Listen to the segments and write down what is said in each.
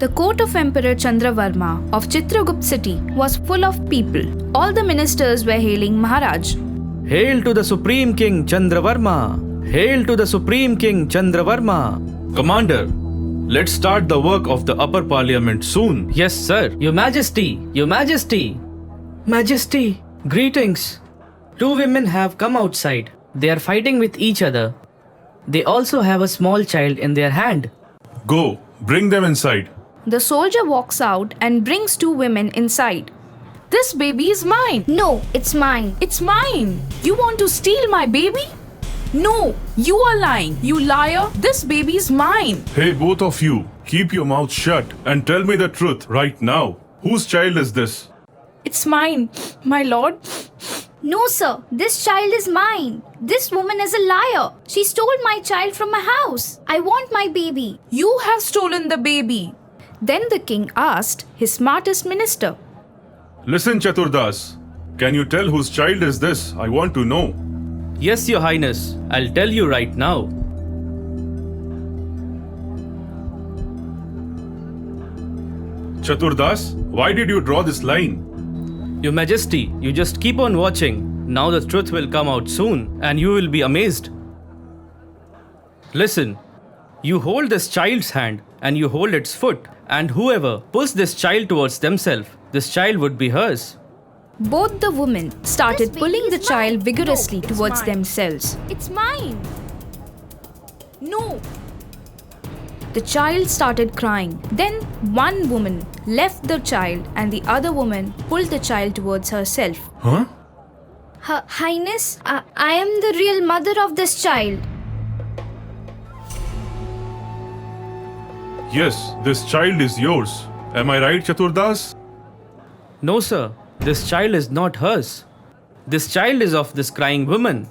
The court of Emperor Chandravarma of Chitragupta city was full of people. All the ministers were hailing Maharaj. Hail to the Supreme King Chandravarma! Hail to the Supreme King Chandravarma! Commander, let's start the work of the upper parliament soon. Yes, sir. Your Majesty! Your Majesty! Majesty! Greetings! Two women have come outside. They are fighting with each other. They also have a small child in their hand. Go, bring them inside. The soldier walks out and brings two women inside. This baby is mine. No, it's mine. It's mine. You want to steal my baby? No, you are lying. You liar. This baby is mine. Hey, both of you, keep your mouth shut and tell me the truth right now. Whose child is this? It's mine, my lord. No, sir. This child is mine. This woman is a liar. She stole my child from my house. I want my baby. You have stolen the baby. Then the king asked his smartest minister. Listen, Chaturdas. Can you tell whose child is this? I want to know. Yes, Your Highness. I'll tell you right now. Chaturdas, why did you draw this line? Your Majesty, you just keep on watching. Now the truth will come out soon and you will be amazed. Listen, you hold this child's hand and you hold its foot, and whoever pulls this child towards themselves, this child would be hers. Both the women started This baby pulling the is child mine. vigorously No, it's towards mine. themselves. It's mine. No! The child started crying. Then one woman left the child and the other woman pulled the child towards herself. Huh? Her Highness, I am the real mother of this child. Yes, this child is yours. Am I right, Chaturdas? No, sir. This child is not hers. This child is of this crying woman.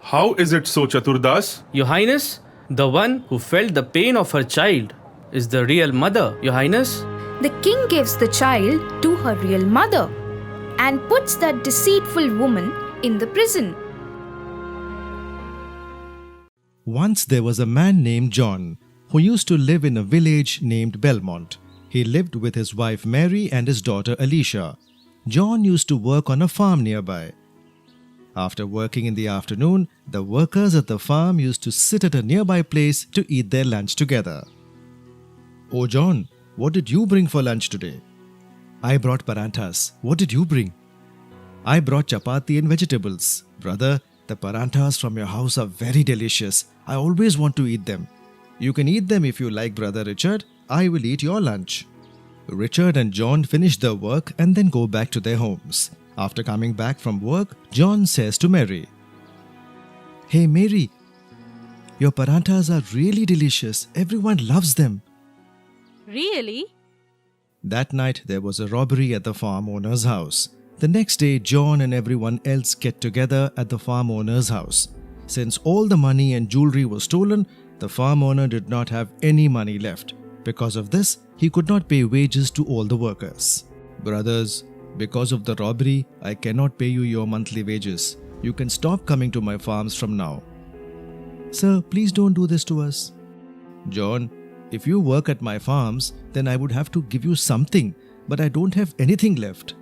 How is it so, Chaturdas? Your Highness, the one who felt the pain of her child is the real mother, Your Highness. The king gives the child to her real mother and puts that deceitful woman in the prison. Once there was a man named John who used to live in a village named Belmont. He lived with his wife Mary and his daughter Alicia. John used to work on a farm nearby. After working in the afternoon, the workers at the farm used to sit at a nearby place to eat their lunch together. "Oh John, what did you bring for lunch today?" "I brought paranthas. What did you bring?" "I brought chapati and vegetables. Brother, the paranthas from your house are very delicious. I always want to eat them." "You can eat them if you like, Brother Richard. I will eat your lunch." Richard and John finish their work and then go back to their homes. After coming back from work, John says to Mary, "Hey Mary, your paranthas are really delicious. Everyone loves them." Really? That night there was a robbery at the farm owner's house. The next day, John and everyone else get together at the farm owner's house. Since all the money and jewelry was stolen, the farm owner did not have any money left. Because of this, he could not pay wages to all the workers. "Brothers, because of the robbery, I cannot pay you your monthly wages. You can stop coming to my farms from now." "Sir, please don't do this to us." "John, if you work at my farms, then I would have to give you something, but I don't have anything left."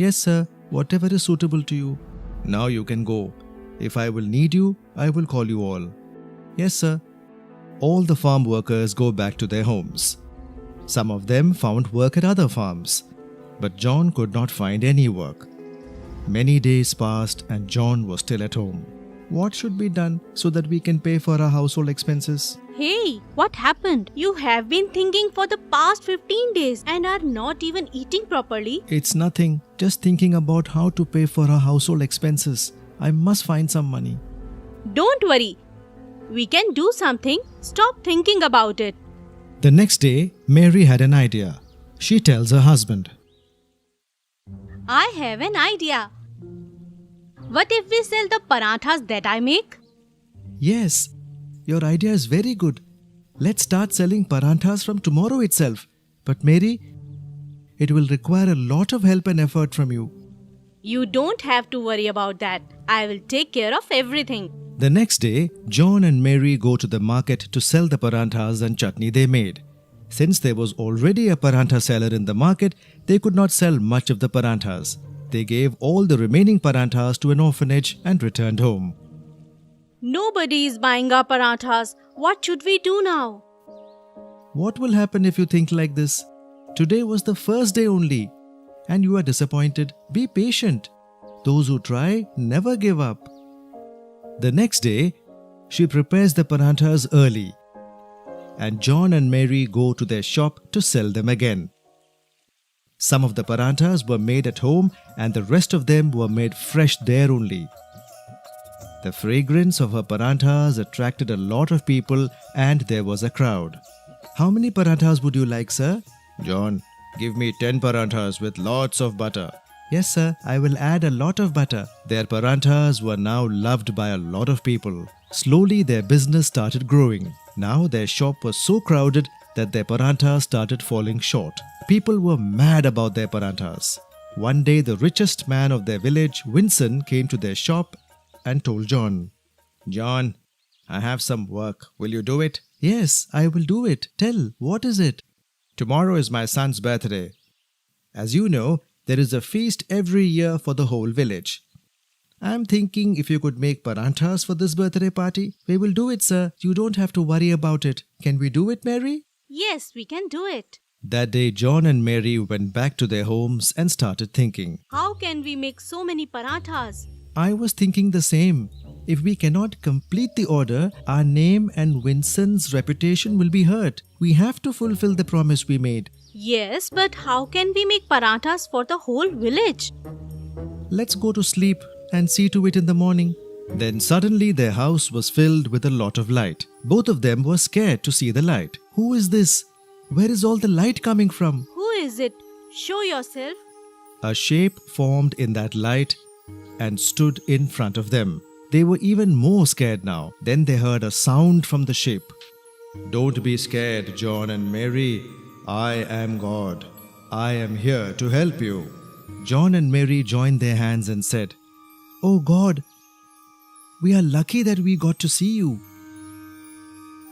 "Yes, sir, whatever is suitable to you. Now you can go. If I will need you, I will call you all." "Yes, sir." All the farm workers go back to their homes. Some of them found work at other farms, but John could not find any work. Many days passed and John was still at home. What should be done so that we can pay for our household expenses? Hey, what happened? You have been thinking for the past 15 days and are not even eating properly. It's nothing, just thinking about how to pay for our household expenses. I must find some money. Don't worry. We can do something. Stop thinking about it. The next day, Mary had an idea. She tells her husband, I have an idea. What if we sell the parathas that I make? "Yes, your idea is very good. Let's start selling paranthas from tomorrow itself. But Mary, it will require a lot of help and effort from you." You don't have to worry about that. I will take care of everything. The next day, John and Mary go to the market to sell the paranthas and chutney they made. Since there was already a paratha seller in the market, they could not sell much of the parathas. They gave all the remaining parathas to an orphanage and returned home. Nobody is buying our parathas. What should we do now? What will happen if you think like this? Today was the first day only, and you are disappointed. Be patient. Those who try never give up. The next day, she prepares the parathas early, and John and Mary go to their shop to sell them again. Some of the parathas were made at home and the rest of them were made fresh there only. The fragrance of her parathas attracted a lot of people and there was a crowd. How many parathas would you like, sir? John, give me 10 parathas with lots of butter. Yes, sir, I will add a lot of butter. Their parathas were now loved by a lot of people. Slowly their business started growing. Now their shop was so crowded that their parathas started falling short. People were mad about their parathas. One day the richest man of their village, Vincent, came to their shop and told John, John, I have some work. Will you do it? Yes, I will do it. Tell, what is it? Tomorrow is my son's birthday. As you know, there is a feast every year for the whole village. I am thinking if you could make parathas for this birthday party. We will do it, sir. You don't have to worry about it. Can we do it, Mary? Yes, we can do it. That day, John and Mary went back to their homes and started thinking. How can we make so many parathas? I was thinking the same. If we cannot complete the order, our name and Vincent's reputation will be hurt. We have to fulfill the promise we made. Yes, but how can we make parathas for the whole village? Let's go to sleep and see to it in the morning. Then suddenly their house was filled with a lot of light. Both of them were scared to see the light. Who is this? Where is all the light coming from? Who is it? Show yourself. A shape formed in that light and stood in front of them. They were even more scared now. Then they heard a sound from the shape. Don't be scared, John and Mary. I am God. I am here to help you. John and Mary joined their hands and said, Oh God, we are lucky that we got to see you.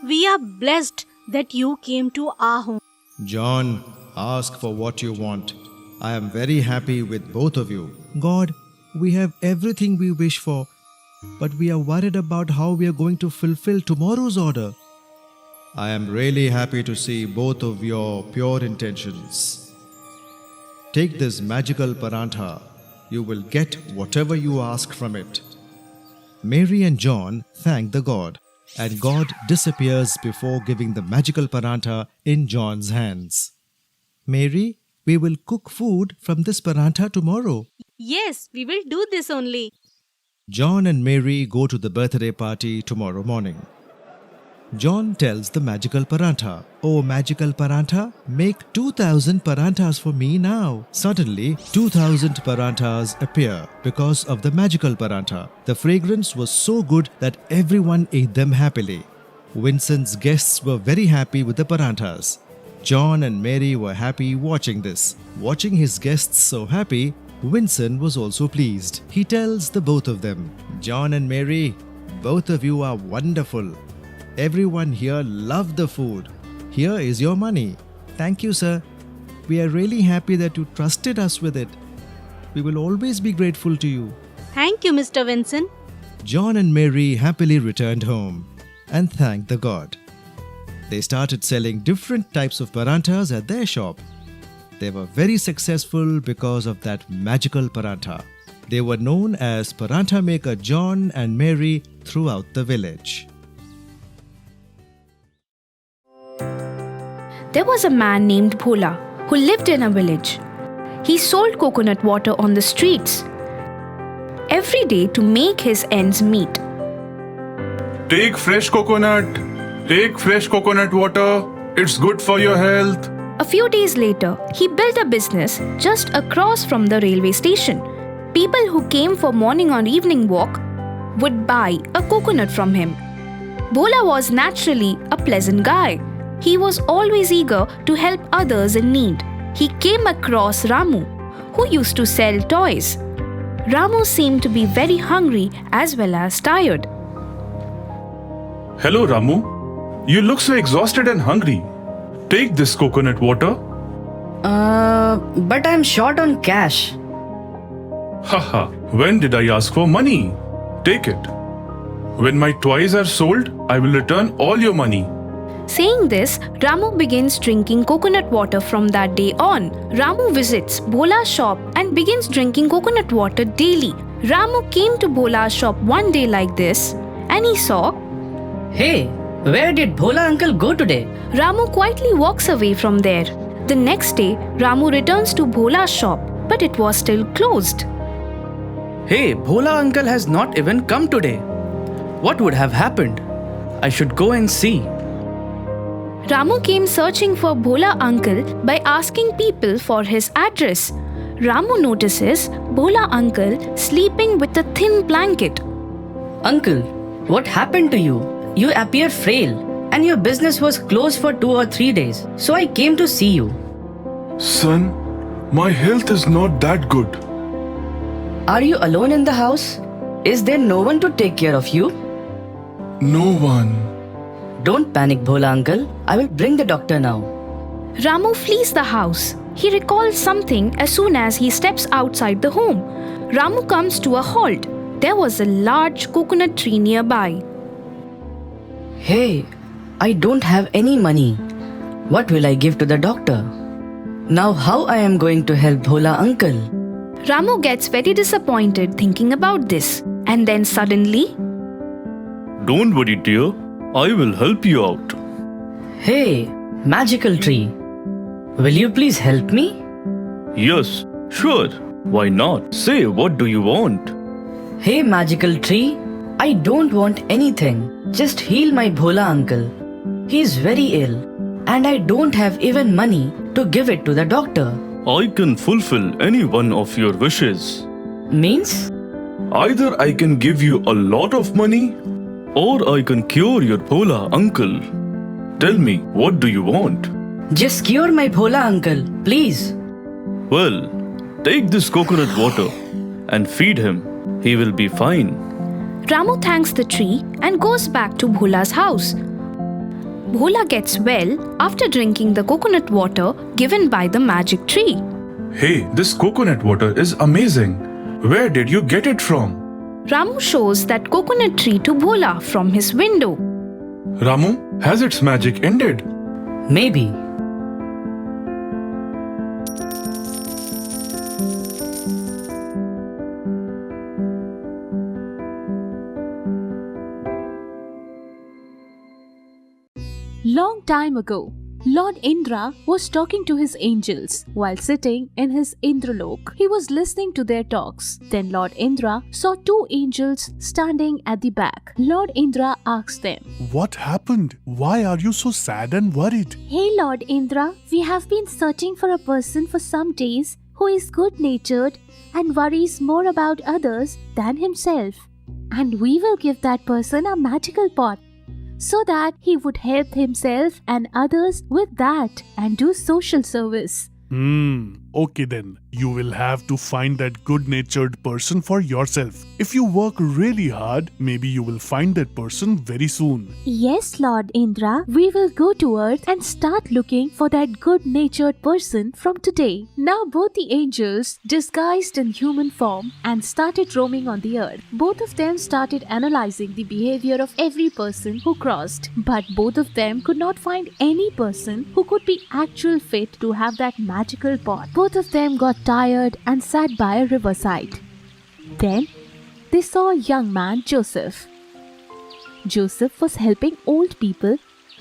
We are blessed that you came to our home. John, ask for what you want. I am very happy with both of you. God, we have everything we wish for, but we are worried about how we are going to fulfill tomorrow's order. I am really happy to see both of your pure intentions. Take this magical paratha. You will get whatever you ask from it. Mary and John thank the God, and God disappears before giving the magical paratha in John's hands. Mary, we will cook food from this paratha tomorrow. Yes, we will do this only. John and Mary go to the birthday party tomorrow morning. John tells the magical paratha, Oh magical paratha, make 2000 parathas for me now. Suddenly, 2000 parathas appear because of the magical paratha. The fragrance was so good that everyone ate them happily. Vincent's guests were very happy with the parathas. John and Mary were happy watching this. Watching his guests so happy, Vincent was also pleased. He tells the both of them, John and Mary, both of you are wonderful. Everyone here loved the food. Here is your money. Thank you, sir. We are really happy that you trusted us with it. We will always be grateful to you. Thank you, Mr. Vincent. John and Mary happily returned home and thanked the God. They started selling different types of parathas at their shop. They were very successful because of that magical paratha. They were known as paratha maker John and Mary throughout the village. There was a man named Bhola who lived in a village. He sold coconut water on the streets every day to make his ends meet. Take fresh coconut. Take fresh coconut water. It's good for your health. A few days later, he built a business just across from the railway station. People who came for morning or evening walk would buy a coconut from him. Bhola was naturally a pleasant guy. He was always eager to help others in need. He came across Ramu, who used to sell toys. Ramu seemed to be very hungry as well as tired. Hello, Ramu. You look so exhausted and hungry. Take this coconut water. But I'm short on cash. Haha, when did I ask for money? Take it. When my toys are sold, I will return all your money. Saying this, Ramu begins drinking coconut water from that day on. Ramu visits Bhola's shop and begins drinking coconut water daily. Ramu came to Bhola's shop one day like this and he saw, Hey, where did Bhola uncle go today? Ramu quietly walks away from there. The next day, Ramu returns to Bhola's shop, but it was still closed. Hey, Bhola uncle has not even come today. What would have happened? I should go and see. Ramu came searching for Bhola uncle by asking people for his address. Ramu notices Bhola uncle sleeping with a thin blanket. Uncle, what happened to you? You appear frail and your business was closed for 2 or 3 days. So I came to see you. Son, my health is not that good. Are you alone in the house? Is there no one to take care of you? No one. Don't panic, Bhola uncle. I will bring the doctor now. Ramu flees the house. He recalls something as soon as he steps outside the home. Ramu comes to a halt. There was a large coconut tree nearby. Hey, I don't have any money. What will I give to the doctor? Now how I am going to help Bhola uncle? Ramu gets very disappointed thinking about this. And then suddenly, Don't worry, dear. I will help you out. Hey, magical tree. Will you please help me? Yes, sure. Why not? Say, what do you want? Hey, magical tree. I don't want anything. Just heal my Bhola uncle. He is very ill and I don't have even money to give it to the doctor. I can fulfill any one of your wishes. Means? Either I can give you a lot of money, Or I can cure your Bhola uncle. Tell me, what do you want? Just cure my Bhola uncle, please. Well, take this coconut water and feed him. He will be fine. Ramu thanks the tree and goes back to Bhola's house. Bhola gets well after drinking the coconut water given by the magic tree. Hey, this coconut water is amazing. Where did you get it from? Ramu shows that coconut tree to Bhola from his window. Ramu, has its magic ended? Maybe. Long time ago, Lord Indra was talking to his angels while sitting in his Indralok. He was listening to their talks. Then Lord Indra saw two angels standing at the back. Lord Indra asked them, What happened? Why are you so sad and worried? Hey Lord Indra, we have been searching for a person for some days who is good-natured and worries more about others than himself. And we will give that person a magical pot so that he would help himself and others with that and do social service. Okay then. You will have to find that good-natured person for yourself. If you work really hard, maybe you will find that person very soon. Yes, Lord Indra, we will go to earth and start looking for that good-natured person from today. Now both the angels disguised in human form and started roaming on the earth. Both of them started analyzing the behavior of every person who crossed. But both of them could not find any person who could be actual fit to have that magical pot. Both of them got tired and sat by a riverside. Then they saw a young man, Joseph. Joseph was helping old people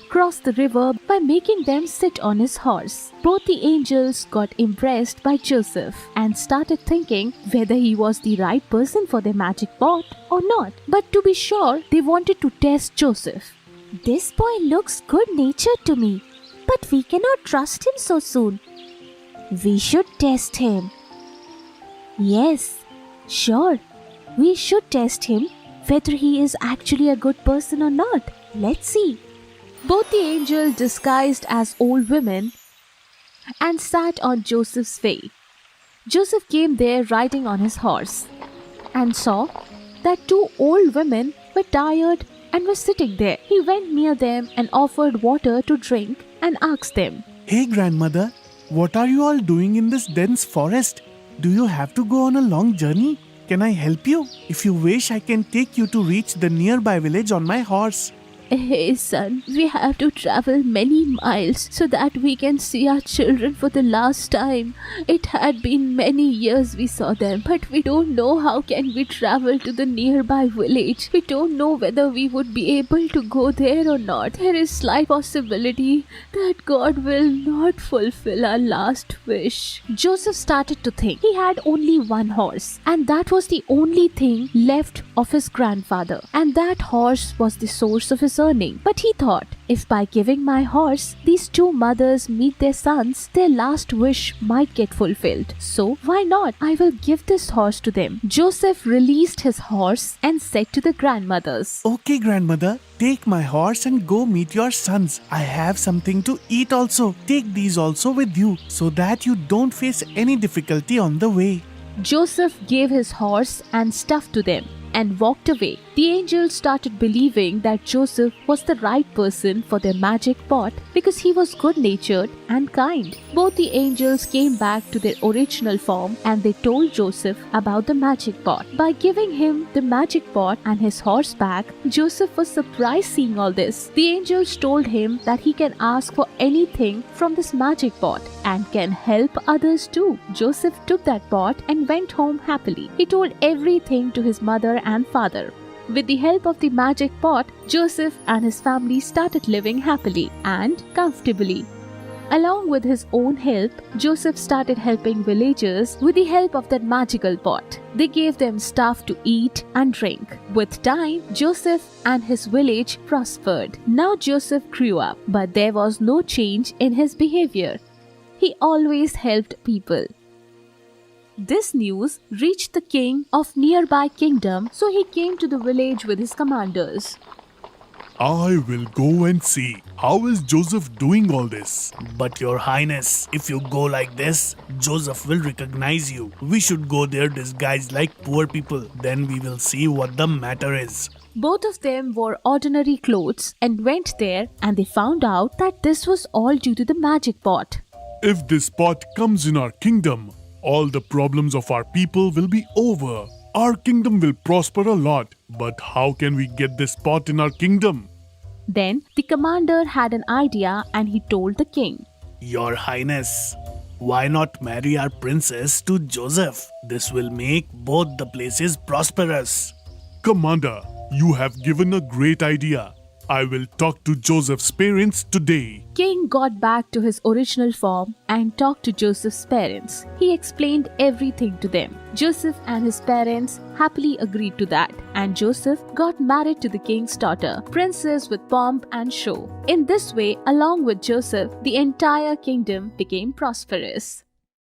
cross the river by making them sit on his horse. Both the angels got impressed by Joseph and started thinking whether he was the right person for their magic pot or not. But to be sure, they wanted to test Joseph. This boy looks good-natured to me, but we cannot trust him so soon. We should test him. Yes, sure. We should test him whether he is actually a good person or not. Let's see. Both the angels disguised as old women and sat on Joseph's way. Joseph came there riding on his horse and saw that two old women were tired and were sitting there. He went near them and offered water to drink and asked them, Hey grandmother, what are you all doing in this dense forest? Do you have to go on a long journey? Can I help you? If you wish, I can take you to reach the nearby village on my horse. Hey son, we have to travel many miles so that we can see our children for the last time. It had been many years we saw them, but we don't know how can we travel to the nearby village. We don't know whether we would be able to go there or not. There is slight possibility that God will not fulfill our last wish. Joseph started to think. He had only one horse, and that was the only thing left of his grandfather. And that horse was the source of his earning. But he thought, if by giving my horse, these two mothers meet their sons, their last wish might get fulfilled. So why not? I will give this horse to them. Joseph released his horse and said to the grandmothers, Okay, grandmother, take my horse and go meet your sons. I have something to eat also. Take these also with you so that you don't face any difficulty on the way. Joseph gave his horse and stuff to them and walked away. The angels started believing that Joseph was the right person for their magic pot because he was good-natured and kind. Both the angels came back to their original form and they told Joseph about the magic pot. By giving him the magic pot and his horse back, Joseph was surprised seeing all this. The angels told him that he can ask for anything from this magic pot and can help others too. Joseph took that pot and went home happily. He told everything to his mother and father. With the help of the magic pot, Joseph and his family started living happily and comfortably. Along with his own help, Joseph started helping villagers with the help of that magical pot. They gave them stuff to eat and drink. With time, Joseph and his village prospered. Now Joseph grew up, but there was no change in his behavior. He always helped people. This news reached the king of nearby kingdom, so he came to the village with his commanders. I will go and see. How is Joseph doing all this? But your highness, if you go like this, Joseph will recognize you. We should go there disguised like poor people. Then we will see what the matter is. Both of them wore ordinary clothes and went there, and they found out that this was all due to the magic pot. If this pot comes in our kingdom, all the problems of our people will be over. Our kingdom will prosper a lot. But how can we get this pot in our kingdom? Then the commander had an idea and he told the king, Your Highness, why not marry our princess to Joseph? This will make both the places prosperous. Commander, you have given a great idea. I will talk to Joseph's parents today. King got back to his original form and talked to Joseph's parents. He explained everything to them. Joseph and his parents happily agreed to that, and Joseph got married to the king's daughter, princess with pomp and show. In this way, along with Joseph, the entire kingdom became prosperous.